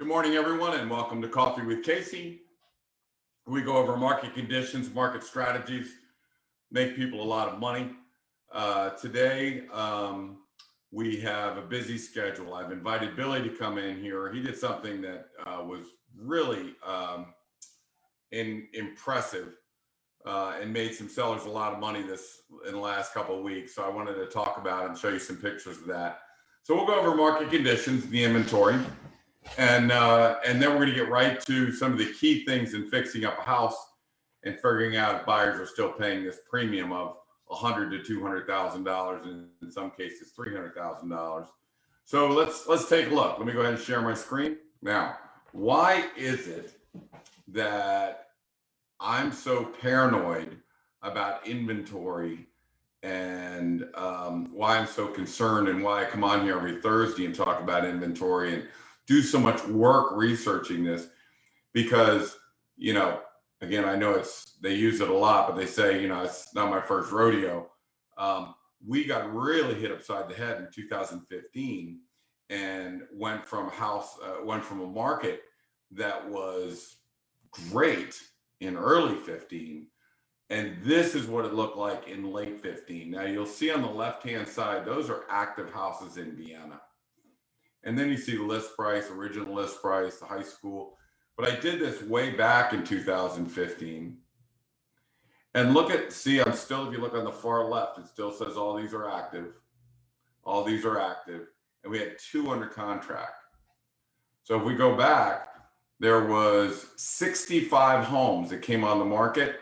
Good morning, everyone, and welcome to Coffee with Casey. We go over market conditions, market strategies, make people a lot of money. Today, we have a busy schedule. I've invited Billy to come in here. He did something that was really impressive and made some sellers a lot of money in the last couple of weeks. So I wanted to talk about it and show you some pictures of that. So we'll go over market conditions, the inventory, and then we're going to get right to some of the key things in fixing up a house and figuring out if buyers are still paying this premium of $100,000 to $200,000, and in some cases $300,000. So let's take a look. Let me go ahead and share my screen. Now, why is it that I'm so paranoid about inventory and why I'm so concerned and why I come on here every Thursday and talk about inventory and do so much work researching this? Because, again, I know they use it a lot, but they say, it's not my first rodeo. We got really hit upside the head in 2015 and went from a market that was great in early 15. And this is what it looked like in late 15. Now you'll see on the left-hand side, those are active houses in Vienna. And then you see the list price, original list price, the high school. But I did this way back in 2015. And if you look on the far left, it still says all these are active. All these are active. And we had 2 under contract. So if we go back, there was 65 homes that came on the market.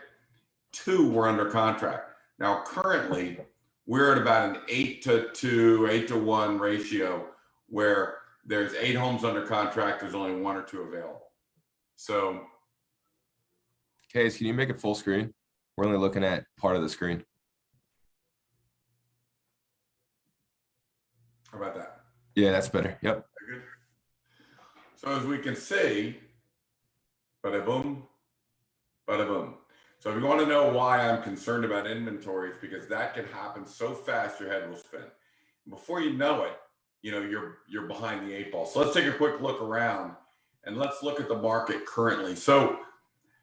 2 were under contract. Now, currently, we're at about an 8-to-2, 8-to-1 ratio where there's 8 homes under contract. There's only 1 or 2 available. So, Case, can you make it full screen? We're only looking at part of the screen. How about that? Yeah, that's better. Yep. Very good. So as we can see, bada boom, bada boom. So if you want to know why I'm concerned about inventory, it's because that can happen so fast your head will spin. Before you know it, you're behind the 8 ball. So let's take a quick look around and let's look at the market currently. So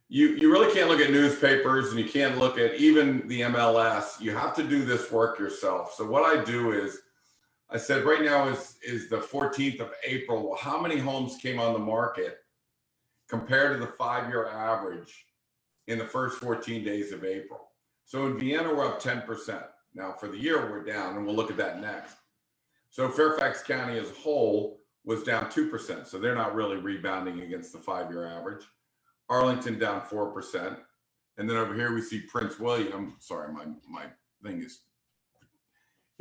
you really can't look at newspapers and you can't look at even the MLS. You have to do this work yourself. So what I do is I said right now is the 14th of April. Well, how many homes came on the market compared to the 5-year average in the first 14 days of April? So in Vienna, we're up 10%. Now for the year, we're down, and we'll look at that next. So Fairfax County as a whole was down 2%. So they're not really rebounding against the 5-year average. Arlington down 4%. And then over here, we see Prince William. Sorry, my thing is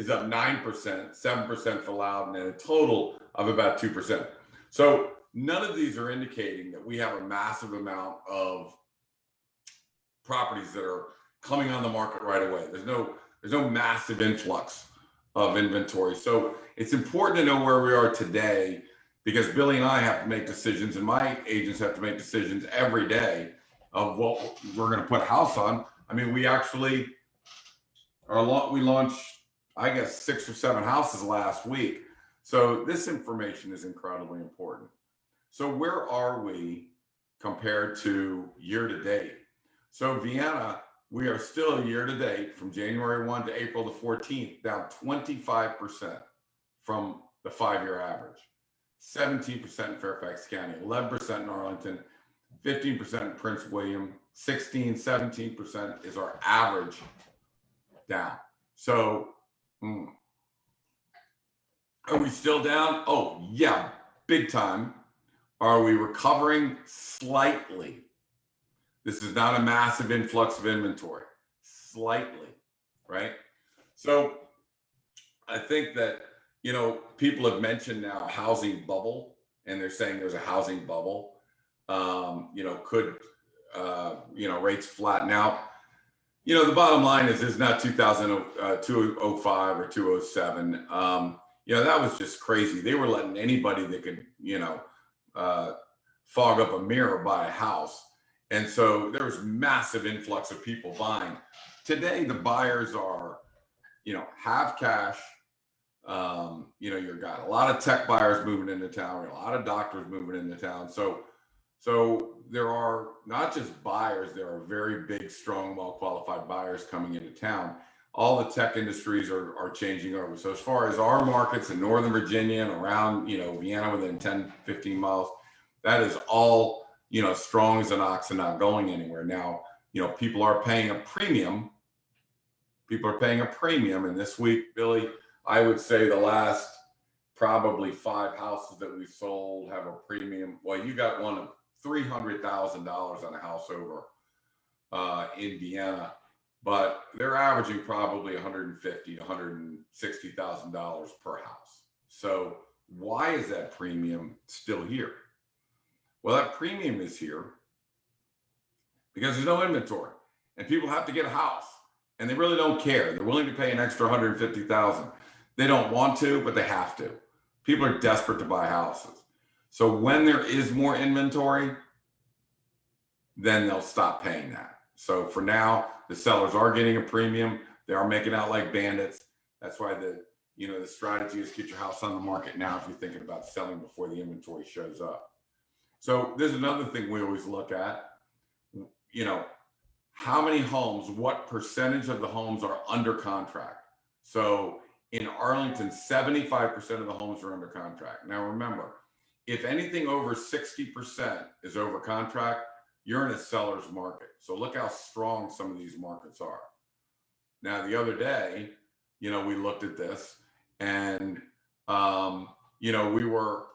up 9%, 7% for Loudoun, and a total of about 2%. So none of these are indicating that we have a massive amount of properties that are coming on the market right away. There's no massive influx of inventory. So it's important to know where we are today, because Billy and I have to make decisions, and my agents have to make decisions every day of what we're going to put a house on. I mean, we launched, I guess, 6 or 7 houses last week. So this information is incredibly important. So where are we compared to year to date? So Vienna, we are still year to date from January 1 to April the 14th, down 25% from the 5-year average. 17% in Fairfax County, 11% in Arlington, 15% in Prince William, 17% is our average down. So are we still down? Oh, yeah, big time. Are we recovering? Slightly. This is not a massive influx of inventory. Slightly, right? So I think that, people have mentioned now housing bubble, and they're saying there's a housing bubble. Could rates flatten out? The bottom line is it's not 205 or 207. That was just crazy. They were letting anybody that could, fog up a mirror buy a house. And so there was massive influx of people buying. Today, the buyers are, have cash, You've got a lot of tech buyers moving into town, a lot of doctors moving into town. So there are not just buyers, there are very big, strong, well-qualified buyers coming into town. All the tech industries are changing over. So as far as our markets in Northern Virginia and around, Vienna within 10, 15 miles, that is all, strong as an ox and not going anywhere. Now, people are paying a premium. People are paying a premium. And this week, Billy, I would say the last probably 5 houses that we sold have a premium. Well, you got one of $300,000 on a house over in Vienna, but they're averaging probably $150,000 to $160,000 per house. So why is that premium still here? Well, that premium is here because there's no inventory and people have to get a house and they really don't care. They're willing to pay an extra $150,000. They don't want to, but they have to. People are desperate to buy houses. So when there is more inventory, then they'll stop paying that. So for now, the sellers are getting a premium. They are making out like bandits. That's why the strategy is get your house on the market now if you're thinking about selling before the inventory shows up. So there's another thing we always look at, how many homes, what percentage of the homes are under contract? So in Arlington, 75% of the homes are under contract. Now remember, if anything over 60% is over contract, you're in a seller's market. So look how strong some of these markets are. Now, the other day, we looked at this and, we were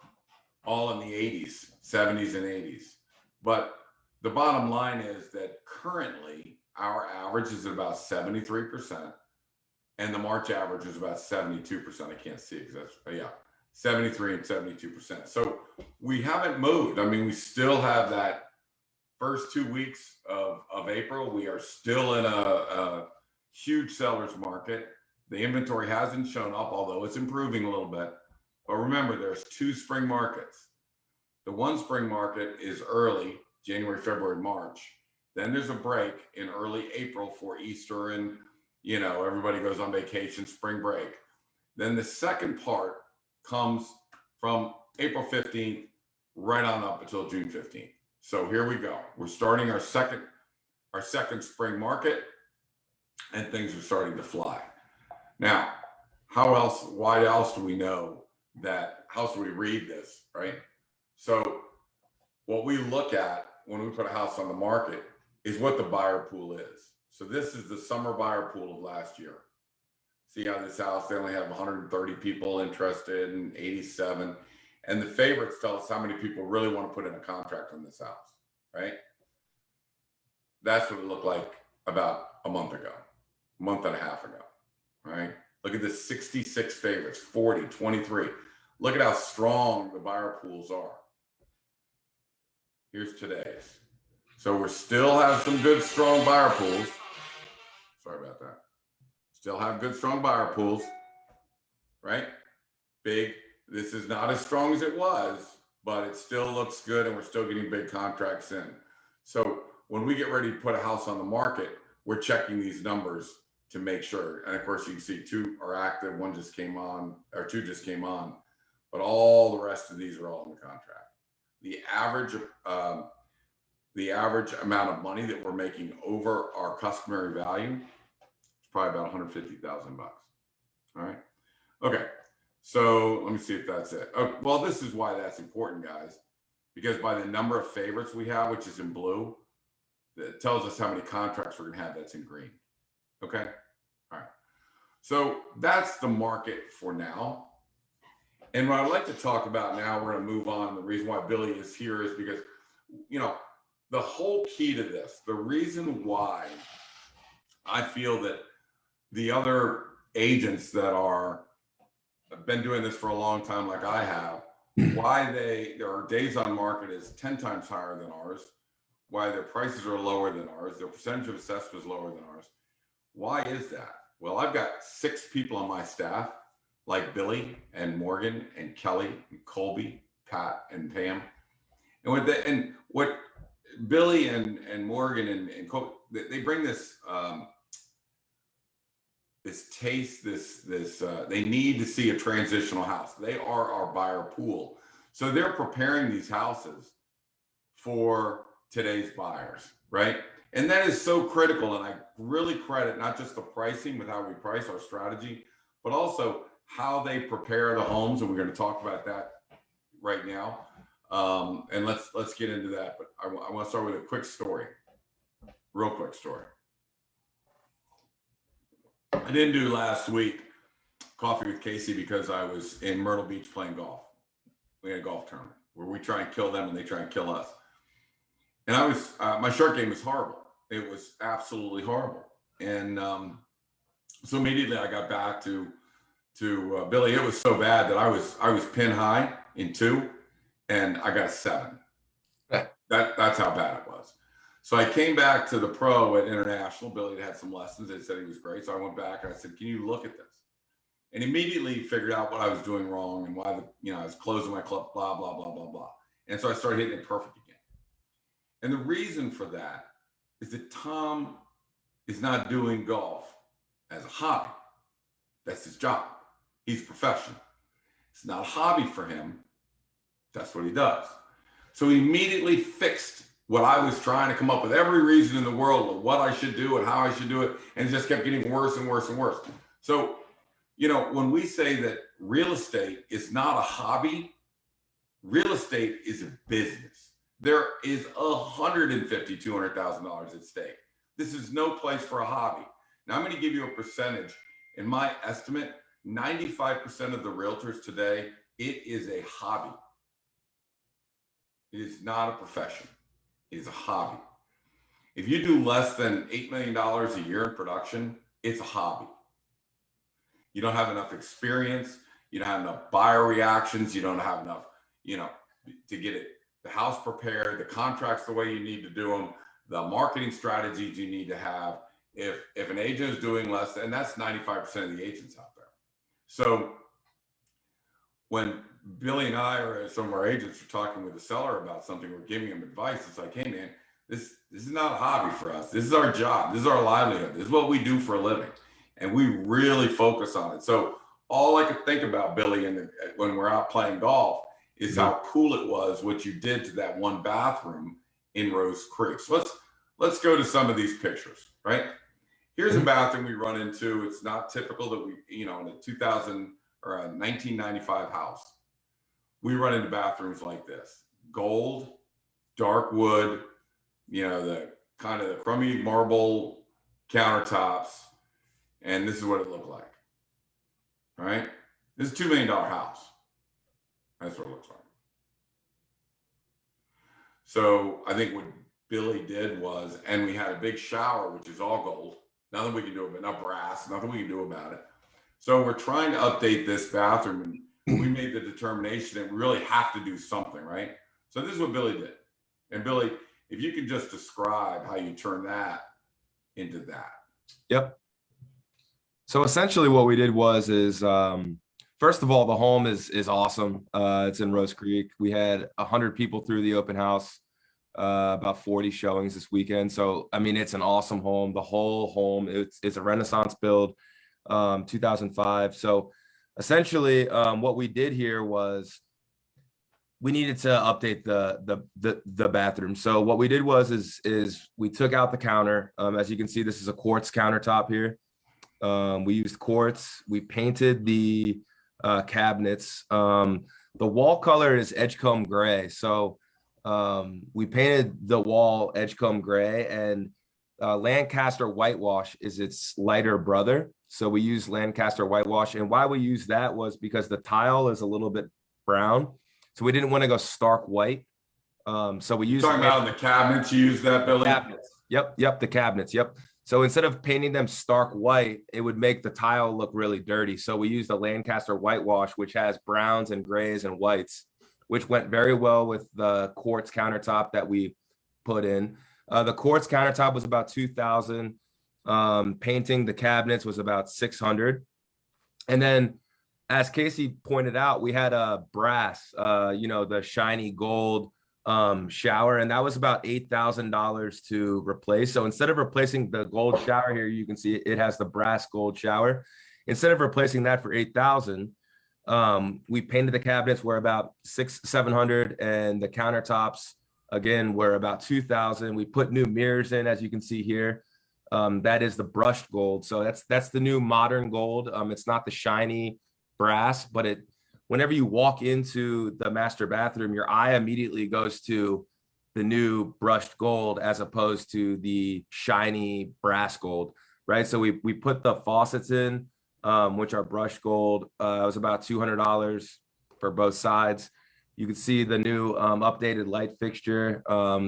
all in the 80s, 70s and 80s. But the bottom line is that currently our average is about 73% and the March average is about 72%. I can't see because that's, 73 and 72%. So we haven't moved. I mean, we still have that first 2 weeks of April. We are still in a huge seller's market. The inventory hasn't shown up, although it's improving a little bit. But remember, there's 2 spring markets. The one spring market is early, January, February, March. Then there's a break in early April for Easter and, everybody goes on vacation, spring break. Then the second part comes from April 15th right on up until June 15th. So here we go. We're starting our second spring market and things are starting to fly. Now, why else do we know that? How else do we read this, right? So what we look at when we put a house on the market is what the buyer pool is. So this is the summer buyer pool of last year. See how this house, they only have 130 people interested and 87. And the favorites tell us how many people really want to put in a contract on this house, right? That's what it looked like about a month and a half ago, right? Look at the 66 favorites, 40, 23. Look at how strong the buyer pools are. Here's today's. So we still have some good, strong buyer pools. Sorry about that. Still have good, strong buyer pools, right? Big. This is not as strong as it was, but it still looks good and we're still getting big contracts in. So when we get ready to put a house on the market, we're checking these numbers to make sure. And of course, you can see 2 are active, 2 just came on, but all the rest of these are all in the contract. The average amount of money that we're making over our customary value is probably about $150,000. All right. Okay. So let me see if that's it. Oh, well, this is why that's important, guys, because by the number of favorites we have, which is in blue, that tells us how many contracts we're going to have that's in green. Okay. All right. So that's the market for now. And what I'd like to talk about now, we're going to move on. The reason why Billy is here is because, the whole key to this, the reason why I feel that the other agents that have been doing this for a long time, like I have, why their days on market is 10 times higher than ours, why their prices are lower than ours, their percentage of assessment is lower than ours. Why is that? Well, I've got 6 people on my staff, like Billy and Morgan and Kelly and Colby, Pat and Pam. And what Billy and Morgan and Colby, they bring this taste, they need to see a transitional house. They are our buyer pool. So they're preparing these houses for today's buyers, right? And that is so critical. And I really credit not just the pricing with how we price our strategy, but also how they prepare the homes. And we're going to talk about that right now. And let's get into that. But I want to start with a quick story, real quick story. I didn't do last week Coffee with Casey because I was in Myrtle Beach playing golf. We had a golf tournament where we try and kill them and they try and kill us. And I was, my short game was horrible. It was absolutely horrible. And so immediately I got back to Billy. It was so bad that I was pin high in 2 and I got a 7. That's how bad it was. So I came back to the pro at International. Billy had some lessons. They said he was great. So I went back and I said, can you look at this? And immediately figured out what I was doing wrong and why I was closing my club, blah, blah, blah, blah, blah. And so I started hitting it perfect again. And the reason for that is that Tom is not doing golf as a hobby. That's his job. He's a professional. It's not a hobby for him. That's what he does. So he immediately fixed what I was trying to come up with every reason in the world of what I should do and how I should do it. And it just kept getting worse and worse and worse. So, when we say that real estate is not a hobby, real estate is a business. There is $150,000, $200,000 at stake. This is no place for a hobby. Now I'm going to give you a percentage. In my estimate, 95% of the realtors today, it is a hobby. It is not a profession. It is a hobby. If you do less than $8 million a year in production, it's a hobby. You don't have enough experience. You don't have enough buyer reactions. You don't have enough, to get the house prepared, the contracts the way you need to do them, the marketing strategies you need to have. If an agent is doing less, and that's 95% of the agents out there. So when Billy and I or some of our agents are talking with the seller about something, we're giving them advice. It's like, hey man, this is not a hobby for us. This is our job. This is our livelihood. This is what we do for a living. And we really focus on it. So all I could think about, Billy, when we're out playing golf is how cool it was what you did to that one bathroom in Rose Creek. So let's go to some of these pictures, right? Here's a bathroom we run into. It's not typical that we, in a 2000 or a 1995 house, we run into bathrooms like this: gold, dark wood, the kind of the crummy marble countertops. And this is what it looked like, right? This is a $2 million house. That's what it looks like. So I think what Billy did was, and we had a big shower, which is all gold. Nothing we can do about it, not brass, nothing we can do about it. So we're trying to update this bathroom, and we made the determination that we really have to do something, right? So this is what Billy did. And Billy, if you could just describe how you turn that into that. Yep. So essentially what we did is first of all, the home is awesome. It's in Rose Creek. We had 100 people through the open house, about 40 showings this weekend. So, I mean, it's an awesome home. The whole home, it's a Renaissance build, 2005. So essentially what we did here was we needed to update the bathroom. So what we did is we took out the counter. As you can see, this is a quartz countertop here. We used quartz. We painted the cabinets. The wall color is Edgecombe gray. So we painted the wall Edgecombe gray, and Lancaster whitewash is its lighter brother. So we used Lancaster whitewash. And why we used that was because the tile is a little bit brown. So we didn't want to go stark white. So we used— Talking about the cabinets, you use that, Billy? Cabinets. Yep, the cabinets. Yep. So instead of painting them stark white, it would make the tile look really dirty. So we used a Lancaster whitewash, which has browns and grays and whites, which went very well with the quartz countertop that we put in. The quartz countertop was about $2,000. Painting the cabinets was about $600. And then, as Casey pointed out, we had a brass, the shiny gold shower, and that was about $8,000 to replace. So instead of replacing the gold shower here, you can see it has the brass gold shower. Instead of replacing that for 8,000, we painted the cabinets were about 600-700, and the countertops again were about 2,000. We put new mirrors in, as you can see here. That is the brushed gold. So that's the new modern gold. It's not the shiny brass, but whenever you walk into the master bathroom, your eye immediately goes to the new brushed gold as opposed to the shiny brass gold, right? So we put the faucets in, which are brushed gold. It was about $200 for both sides. You can see the new updated light fixture.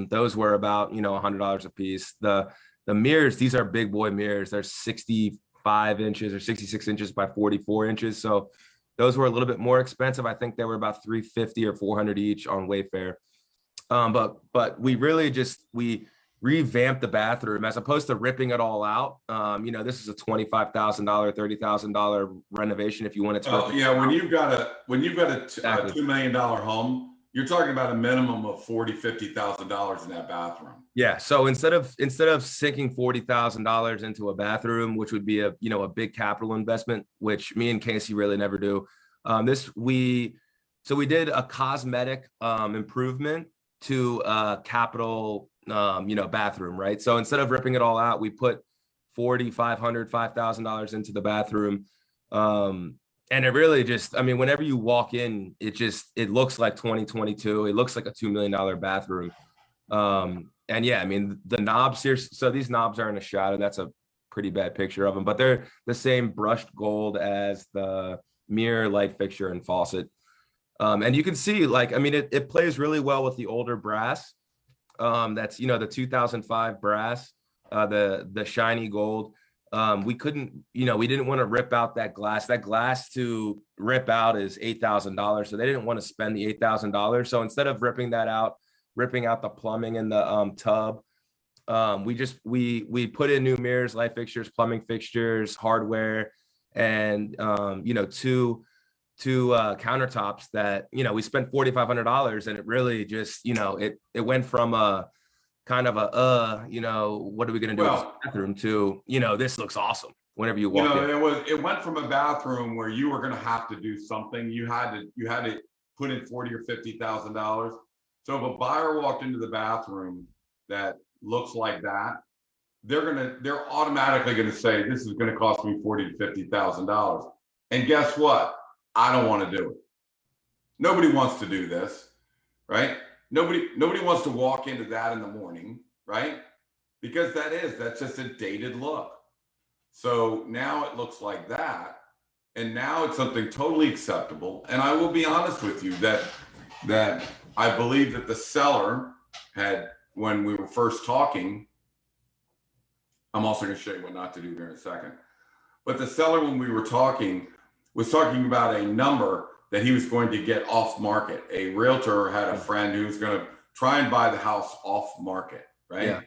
Those were about, $100 a piece. The mirrors, these are big boy mirrors. They're 65 inches or 66 inches by 44 inches. So those were a little bit more expensive. I think they were about $350 or $400 each on Wayfair. But we really we revamped the bathroom as opposed to ripping it all out. This is a $25,000, $30,000 renovation if you want it to. Yeah, when you've got a $2 million home, you're talking about a minimum of $40,000-$50,000 in that bathroom. Yeah. So instead of sinking $40,000 into a bathroom, which would be a big capital investment, which me and Casey really never do. We did a cosmetic improvement to a capital bathroom, right? So instead of ripping it all out, we put $4,500, $5,000 into the bathroom. And it really whenever you walk in, it looks like 2022. It looks like a $2 million bathroom. And yeah, the knobs here, so these knobs are in a shadow. That's a pretty bad picture of them, but they're the same brushed gold as the mirror, light fixture, and faucet. And you can see, it plays really well with the older brass. That's, the 2005 brass, the shiny gold. We didn't want to rip out that glass. That glass to rip out is $8,000. So they didn't want to spend the $8,000. So instead of ripping out the plumbing in the tub, we put in new mirrors, light fixtures, plumbing fixtures, hardware, and two countertops that we spent $4,500, and it really it went from a kind of what are we going to do with this bathroom to this looks awesome whenever you walk in. It went from a bathroom where you were going to have to do something. You had to put in $40,000 or $50,000. So if a buyer walked into the bathroom that looks like that, they're automatically going to say, this is going to cost me $40,000 to $50,000. And guess what? I don't want to do it. Nobody wants to do this, right? Nobody wants to walk into that in the morning, right? Because that's just a dated look. So now it looks like that. And now it's something totally acceptable. And I will be honest with you that I believe that the seller had, when we were first talking, I'm also going to show you what not to do here in a second. But the seller, when we were talking, was talking about a number that he was going to get off market. A realtor had a friend who was going to try and buy the house off market, right? Yeah.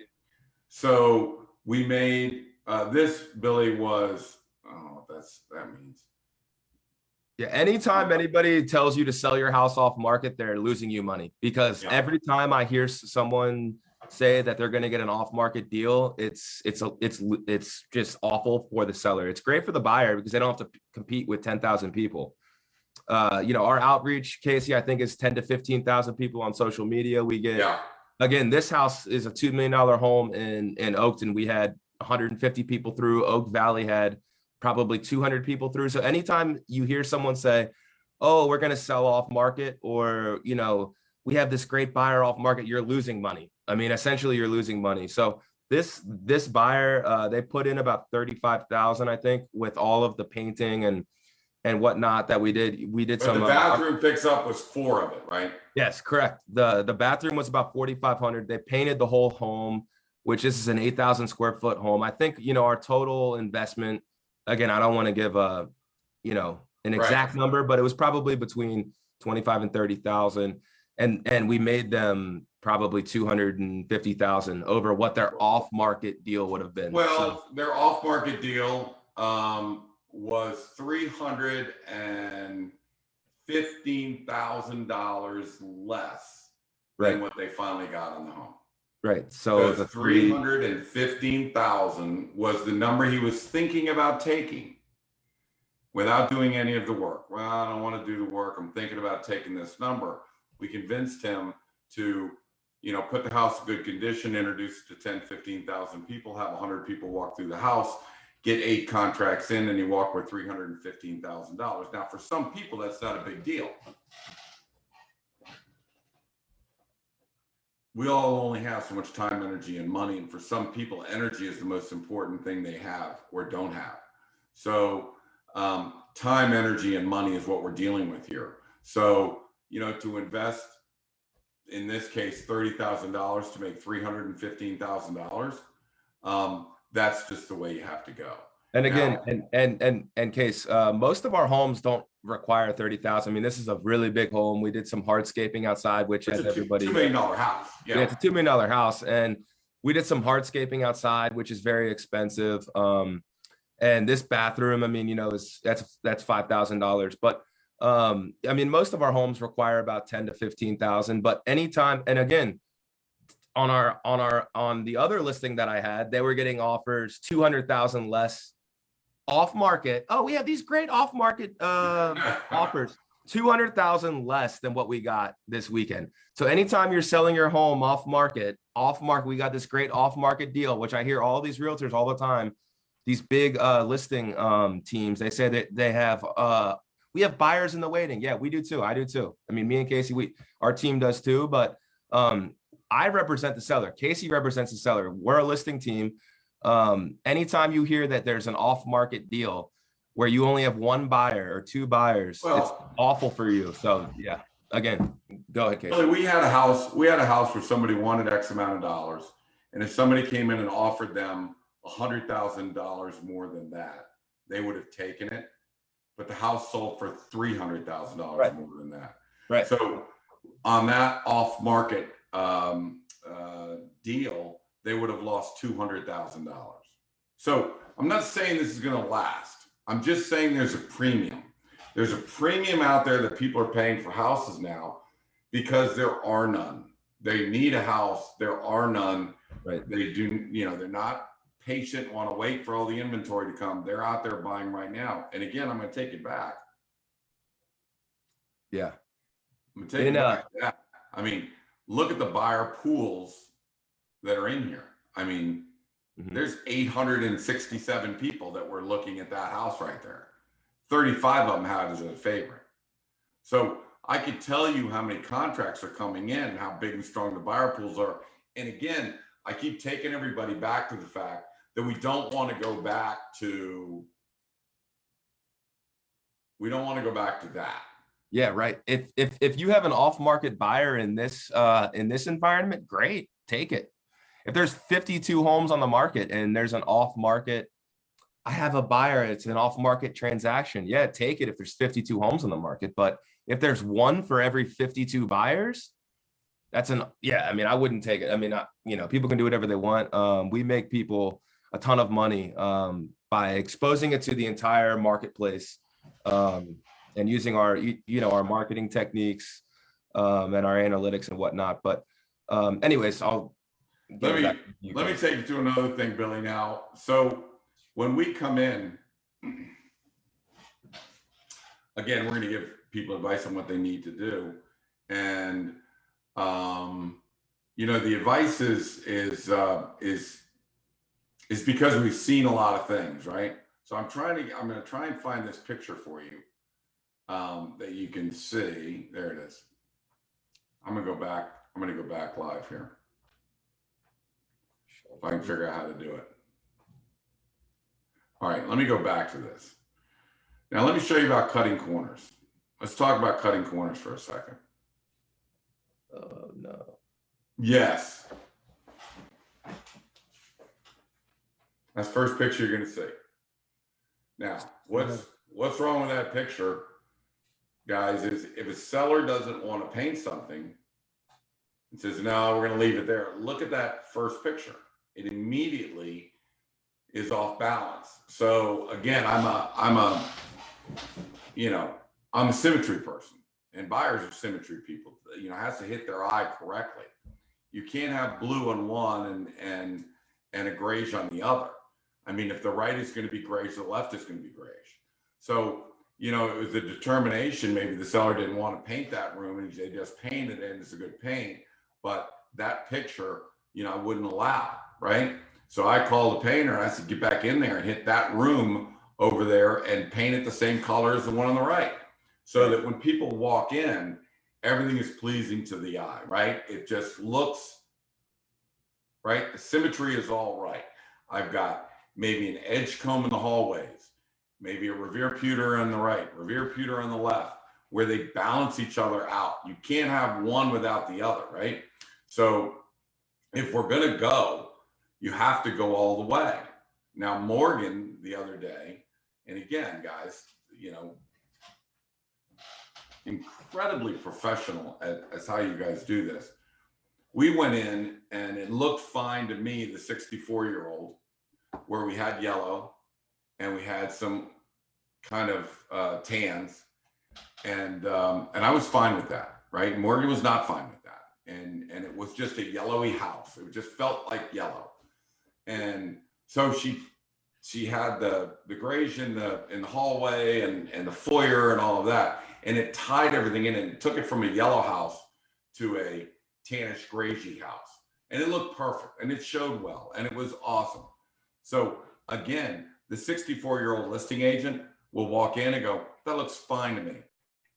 So we made this, Billy, was, I don't know what that means. Yeah, anytime anybody tells you to sell your house off market, they're losing you money, because every time I hear someone say that they're going to get an off market deal, it's just awful for the seller. It's great for the buyer because they don't have to compete with 10,000 people. Our outreach, Casey, I think is 10 to 15,000 people on social media. We get, again, this house is a $2 million home in Oakton. We had 150 people through. Oak Valley had probably 200 people through. So anytime you hear someone say, oh, we're going to sell off market, or, we have this great buyer off market, you're losing money. Essentially you're losing money. So this buyer, they put in about 35,000, I think, with all of the painting and whatnot that we did. But some the bathroom fix up was 4 of it, right? Yes, correct. The bathroom was about 4,500. They painted the whole home, which is an 8,000 square foot home. I think, our total investment, again, I don't want to give an exact number, but it was probably between 25 and 30,000. And we made them probably 250,000 over what their off market deal would have been. Well, their off market deal was $315,000 less Right. than what they finally got on the home. Right. So the 315,000 was the number he was thinking about taking without doing any of the work. Well, I don't want to do the work. I'm thinking about taking this number. We convinced him to, put the house in good condition, introduce it to 10, 15,000 people, have 100 people walk through the house, get 8 contracts in, and he walked with $315,000. Now, for some people, that's not a big deal. We all only have so much time, energy, and money. And for some people, energy is the most important thing they have or don't have. So time, energy, and money is what we're dealing with here. So, to invest, in this case, $30,000 to make $315,000, that's just the way you have to go. And again, and Case, most of our homes don't require 30,000. I mean, this is a really big home. We did some hardscaping outside, which has everybody. $2 million house. Yeah, it's a $2 million house, and we did some hardscaping outside, which is very expensive. And this bathroom, I mean, that's $5,000. But I mean, most of our homes require about 10 to 15,000. But anytime, and again, on the other listing that I had, they were getting offers 200,000 less off market. Oh, we have these great off market offers, 200,000 less than what we got this weekend. So anytime you're selling your home off market, we got this great off market deal, which I hear all these realtors all the time. These big listing teams, they say that they have we have buyers in the waiting. Yeah, we do too. I do too. I mean, me and Casey, our team does too. But I represent the seller. Casey represents the seller. We're a listing team. Anytime you hear that there's an off-market deal where you only have 1 buyer or 2 buyers, it's awful for you. So yeah, again, go ahead, Casey. We had a house where somebody wanted X amount of dollars, and if somebody came in and offered them $100,000 more than that, they would have taken it. But the house sold for $300,000 more than that. Right. So on that off-market deal, they would have lost $200,000. So I'm not saying this is going to last. I'm just saying there's a premium. There's a premium out there that people are paying for houses now because there are none. They need a house. There are none. Right. They do, they're not patient, want to wait for all the inventory to come. They're out there buying right now. And again, I'm going to take it back. Yeah. I'm going to take it back. Yeah. I mean, look at the buyer pools that are in here. I mean, there's 867 people that were looking at that house right there. 35 of them had it as a favorite. So I could tell you how many contracts are coming in and how big and strong the buyer pools are. And again, I keep taking everybody back to the fact that we don't want to go back to that. Yeah, right. If you have an off-market buyer in this environment, great, take it. If there's 52 homes on the market and there's an off-market, I have a buyer, it's an off-market transaction. Yeah, take it if there's 52 homes on the market. But if there's 1 for every 52 buyers, I mean, I wouldn't take it. I mean, people can do whatever they want. We make people a ton of money by exposing it to the entire marketplace and using our marketing techniques and our analytics and whatnot. But anyways, let me take you to another thing, Billy. Now, so when we come in, again, we're going to give people advice on what they need to do, and the advice is because we've seen a lot of things, right? So I'm going to try and find this picture for you that you can see. There it is. I'm going to go back live here. If I can figure out how to do it. All right, let me go back to this. Now let me show you about cutting corners. Let's talk about cutting corners for a second. Oh no. Yes. That's the first picture you're going to see. Now, what's wrong with that picture, guys, is if a seller doesn't want to paint something and says, no, we're going to leave it there. Look at that first picture. It immediately is off balance. So again, I'm a symmetry person. and buyers are symmetry people. You know, it has to hit their eye correctly. You can't have blue on one and a grayish on the other. I mean, if the right is going to be grayish, the left is going to be grayish. So, you know, it was a determination. Maybe the seller didn't want to paint that room and they just painted it and it's a good paint. But that picture, you know, I wouldn't allow, right? So I called the painter and I said, get back in there and hit that room over there and paint it the same color as the one on the right. So that when people walk in, everything is pleasing to the eye, right? It just looks, right? The symmetry is all right. I've got maybe an edge comb in the hallways, maybe a Revere pewter on the right, Revere pewter on the left, where they balance each other out. You can't have one without the other, right? So if we're gonna go, you have to go all the way. Now, Morgan the other day, and again, guys, you know, incredibly professional as how you guys do this. We went in and it looked fine to me, the 64-year-old, where we had yellow and we had some kind of tans, and I was fine with that, right? Morgan was not fine with that, and it was just a yellowy house. It just felt like yellow, and so she had the grayish in the hallway and the foyer and all of that, and it tied everything in and took it from a yellow house to a tannish grayy house, and it looked perfect and it showed well and it was awesome. So again, the 64-year-old listing agent will walk in and go, that looks fine to me.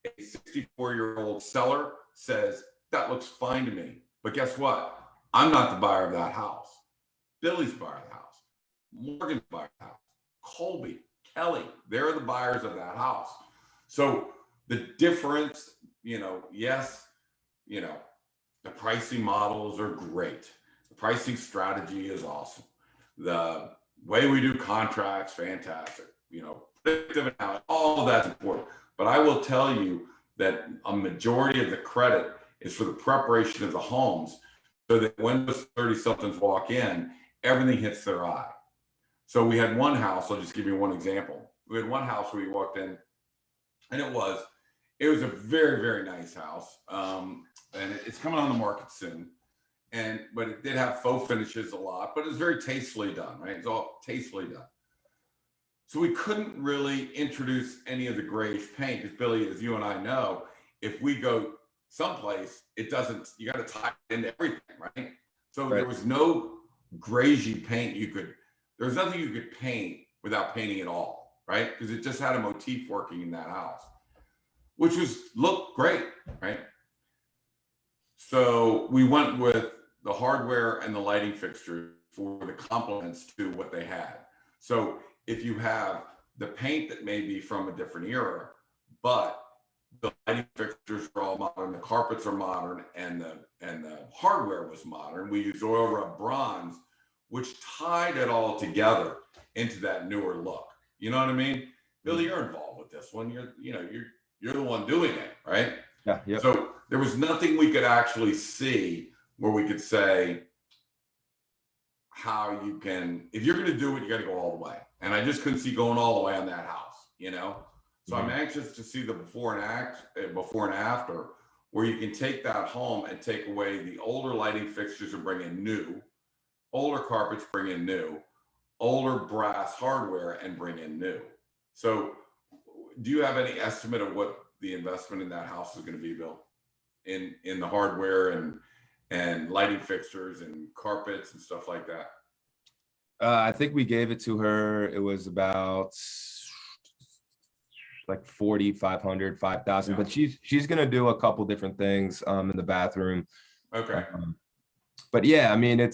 A 64-year-old seller says, that looks fine to me. But guess what? I'm not the buyer of that house. Billy's the buyer of the house. Morgan's the buyer of the house. Colby, Kelly, they're the buyers of that house. So the difference, you know, yes, you know, the pricing models are great. The pricing strategy is awesome. The way we do contracts, fantastic. You know, predictive analysis, all of that's important. But I will tell you that a majority of the credit is for the preparation of the homes, so that when those 30-somethings walk in, everything hits their eye. So we had one house, I'll just give you one example. We had one house where we walked in, and it was a very, very nice house. And it's coming on the market soon. But it did have faux finishes a lot, but it was very tastefully done, right? It's all tastefully done. So we couldn't really introduce any of the grayish paint because, Billy, as you and I know, if we go someplace, it doesn't, you got to tie it into everything, right? So Right. There was no grayy paint there was nothing you could paint without painting it all, right? Because it just had a motif working in that house, which looked great, right? So we went with the hardware and the lighting fixtures for the complements to what they had. So if you have the paint that may be from a different era, but the lighting fixtures are all modern, the carpets are modern, and the hardware was modern, we used oil rub bronze, which tied it all together into that newer look. You know what I mean? Billy, you're involved with this one. You're the one doing it, right? Yeah. Yep. So there was nothing we could actually see where we could say how you can, if you're going to do it, you got to go all the way. And I just couldn't see going all the way on that house, you know? So I'm anxious to see the before and after, where you can take that home and take away the older lighting fixtures and bring in new, older carpets, bring in new, older brass hardware and bring in new. So do you have any estimate of what the investment in that house is going to be, Bill, in the hardware and lighting fixtures and carpets and stuff like that? I think we gave it to her. It was about like 4,500, 5,000, Yeah. but she's going to do a couple different things in the bathroom. Okay. But yeah, I mean,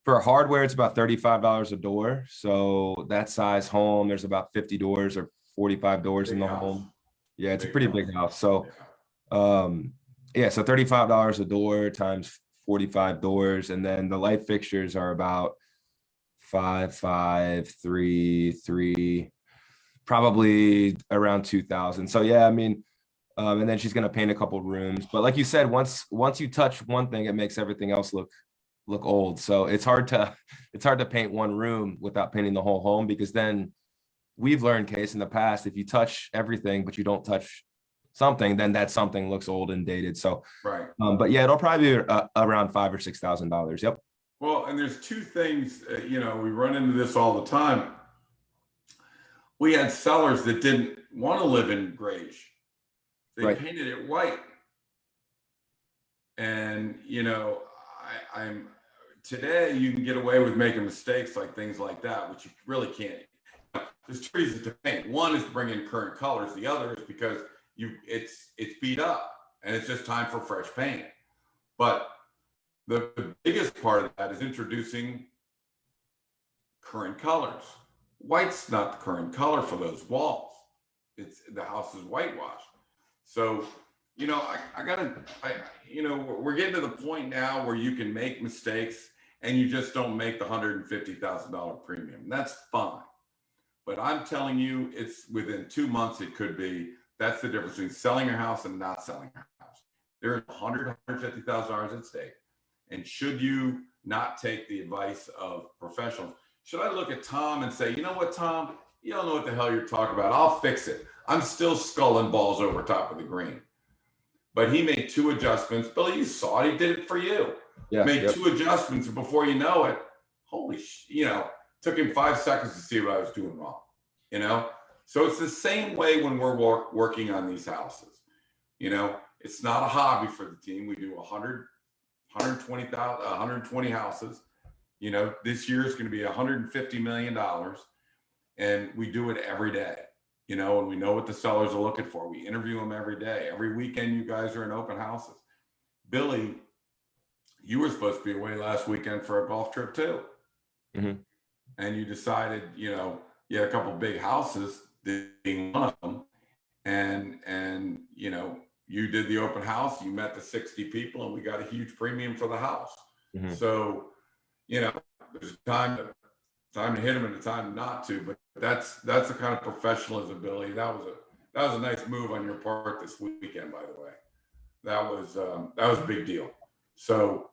for hardware, it's about $35 a door. So that size home, there's about 50 doors or 45 doors in the home. Yeah, it's a pretty big house. So, yeah, so $35 a door times 45 doors. And then the light fixtures are about 5, 5, 3, 3, probably around 2,000. So yeah, I mean, and then she's going to paint a couple rooms. But like you said, once you touch one thing, it makes everything else look old. So it's hard to paint one room without painting the whole home, because then we've learned, Case, in the past, if you touch everything but you don't touch something, then that something looks old and dated. So, Right. but yeah, it'll probably be around $5,000 or $6,000. Yep. Well, and there's two things, we run into this all the time. We had sellers that didn't want to live in grayish. They Right. painted it white. And, I'm today you can get away with making mistakes like things like that, which you really can't. There's two reasons to paint. One is to bring in current colors. The other is because it's beat up and it's just time for fresh paint. But the biggest part of that is introducing current colors. White's not the current color for those walls. It's the house is whitewashed. So, we're getting to the point now where you can make mistakes and you just don't make the $150,000 premium. That's fine. But I'm telling you, it's within 2 months, it could be. That's the difference between selling your house and not selling your house. There's $150,000 at stake. And should you not take the advice of professionals? Should I look at Tom and say, you know what, Tom, you don't know what the hell you're talking about. I'll fix it. I'm still sculling balls over top of the green. But he made 2 adjustments. Billy, you saw it. He did it for you. Yeah. Made Yep. 2 adjustments, and before you know it, took him 5 seconds to see what I was doing wrong. So it's the same way when we're working on these houses. It's not a hobby for the team. We do 120 houses. This year is going to be $150 million, and we do it every day. And we know what the sellers are looking for. We interview them every day. Every weekend, you guys are in open houses. Billy, you were supposed to be away last weekend for a golf trip too. Mm-hmm. And you decided, you had a couple of big houses, being one of them. And you did the open house, you met the 60 people, and we got a huge premium for the house. Mm-hmm. So, there's time to hit them and a time not to, but that's the kind of professionalism, Billy. That was a nice move on your part this weekend, by the way. That was a big deal. So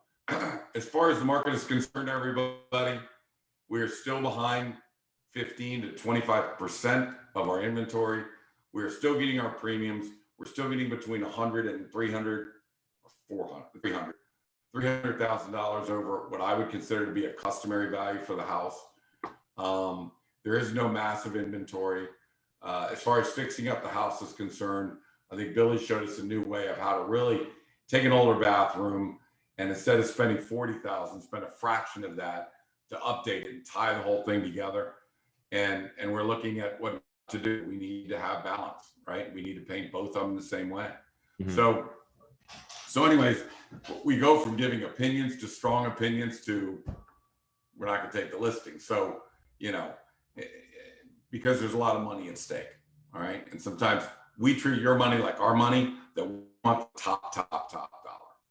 as far as the market is concerned, everybody, we're still behind 15 to 25% of our inventory. We're still getting our premiums. We're still getting between 100 and 300 or 400, $300,000 over what I would consider to be a customary value for the house. There is no massive inventory. As far as fixing up the house is concerned, I think Billy showed us a new way of how to really take an older bathroom and instead of spending $40,000, spend a fraction of that to update it and tie the whole thing together. And we're looking at what to do. We need to have balance, right? We need to paint both of them the same way. Mm-hmm. So anyways, we go from giving opinions to strong opinions to we're not going to take the listing. So, because there's a lot of money at stake. All right. And sometimes we treat your money like our money, that we want the top dollar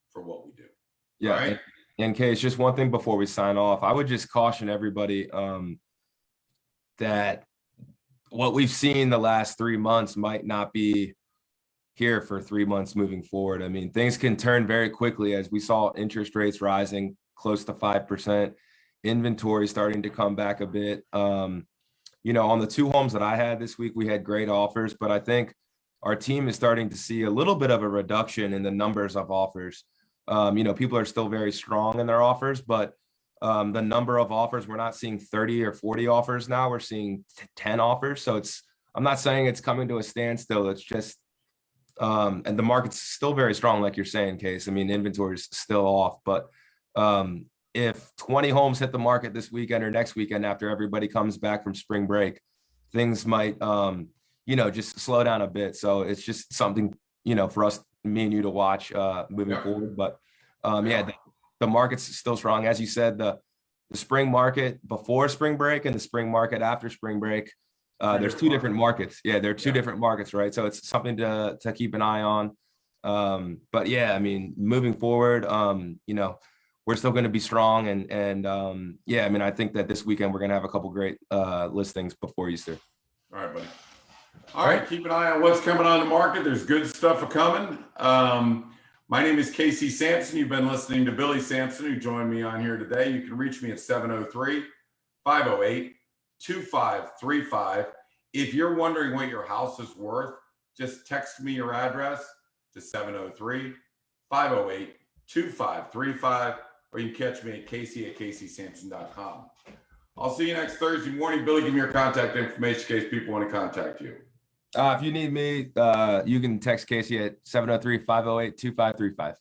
for what we do. Yeah. Right? And Kay, it's just one thing before we sign off. I would just caution everybody that what we've seen the last 3 months might not be here for 3 months moving forward. I mean, things can turn very quickly as we saw interest rates rising close to 5%, inventory starting to come back a bit. On the 2 homes that I had this week, we had great offers, but I think our team is starting to see a little bit of a reduction in the numbers of offers. People are still very strong in their offers, but the number of offers, we're not seeing 30 or 40 offers now. We're seeing 10 offers. So I'm not saying it's coming to a standstill. It's just, and the market's still very strong, like you're saying, Case. I mean, inventory is still off, but if 20 homes hit the market this weekend or next weekend after everybody comes back from spring break, things might, just slow down a bit. So it's just something, for us, me and you to watch moving forward. But the market's still strong. As you said, the spring market before spring break and the spring market after spring break, there's 2 different markets. Yeah, there are 2 different markets, right? So it's something to keep an eye on. But yeah, I mean, moving forward, we're still going to be strong. And I think that this weekend we're going to have a couple great listings before Easter. All right, buddy. All right, keep an eye on what's coming on the market. There's good stuff coming. My name is Casey Samson. You've been listening to Billy Samson, who joined me on here today. You can reach me at 703-508-2535. If you're wondering what your house is worth, just text me your address to 703-508-2535, or you can catch me at casey@caseysamson.com. I'll see you next Thursday morning. Billy, give me your contact information in case people want to contact you. If you need me, you can text Casey at 703-508-2535.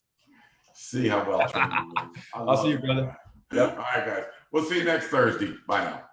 See how well trained you is. I'll see you, brother. Yep. All right, guys. We'll see you next Thursday. Bye now.